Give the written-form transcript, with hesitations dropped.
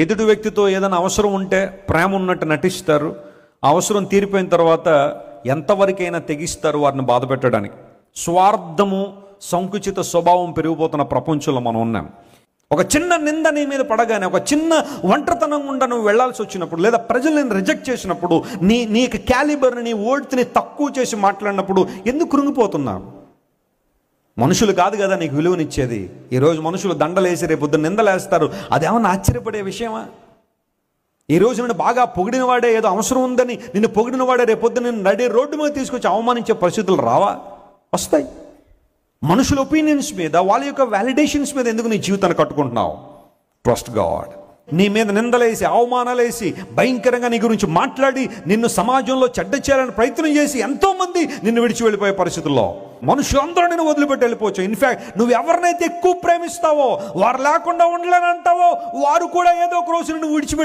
ఎదుటి వ్యక్తితో ఏదైనా అవసరం ఉంటే ప్రేమ ఉన్నట్టు నటిస్తారు, అవసరం తీరిపోయిన తర్వాత ఎంతవరకైనా తెగిస్తారు వారిని బాధ పెట్టడానికి. స్వార్థము, సంకుచిత స్వభావం పెరిగిపోతున్న ప్రపంచంలో మనం ఉన్నాం. ఒక చిన్న నింద నీ మీద పడగానే, ఒక చిన్న ఒంటరితనం గుండా నువ్వు వెళ్లాల్సి వచ్చినప్పుడు, లేదా ప్రజలు నేను రిజెక్ట్ చేసినప్పుడు, నీకు క్యాలిబర్ని, నీ ఓడ్ని తక్కువ చేసి మాట్లాడినప్పుడు ఎందుకు కృంగిపోతున్నావు? మనుషులు కాదు కదా నీకు విలువనిచ్చేది. ఈరోజు మనుషులు దండలేసి రేపొద్దు నిందలేస్తారు. అదేమన్నా ఆశ్చర్యపడే విషయమా? ఈరోజు నిన్ను బాగా పొగిడినవాడే, ఏదో అవసరం ఉందని నిన్ను పొగిడినవాడే రేపొద్దు నిన్ను నడి రోడ్డు మీద తీసుకొచ్చి అవమానించే పరిస్థితులు రావా? వస్తాయి. మనుషుల ఒపీనియన్స్ మీద, వాళ్ళ యొక్క వ్యాలిడేషన్స్ మీద ఎందుకు నీ జీవితాన్ని కట్టుకుంటున్నావు? Trust God. నీ మీద నిందలేసి, అవమానాలేసి, భయంకరంగా నీ గురించి మాట్లాడి, నిన్ను సమాజంలో చెడ్డ చేయాలని ప్రయత్నం చేసి ఎంతోమంది నిన్ను విడిచి వెళ్ళిపోయే పరిస్థితుల్లో మనుషులందరూ నిన్ను వదిలిపెట్టి వెళ్ళిపోవచ్చు. ఇన్ఫ్యాక్ట్ నువ్వు ఎవరినైతే ఎక్కువ ప్రేమిస్తావో, వారు లేకుండా ఉండలేనంటావో, వారు కూడా ఏదో ఒక రోజు నిన్ను విడిచిపెట్టి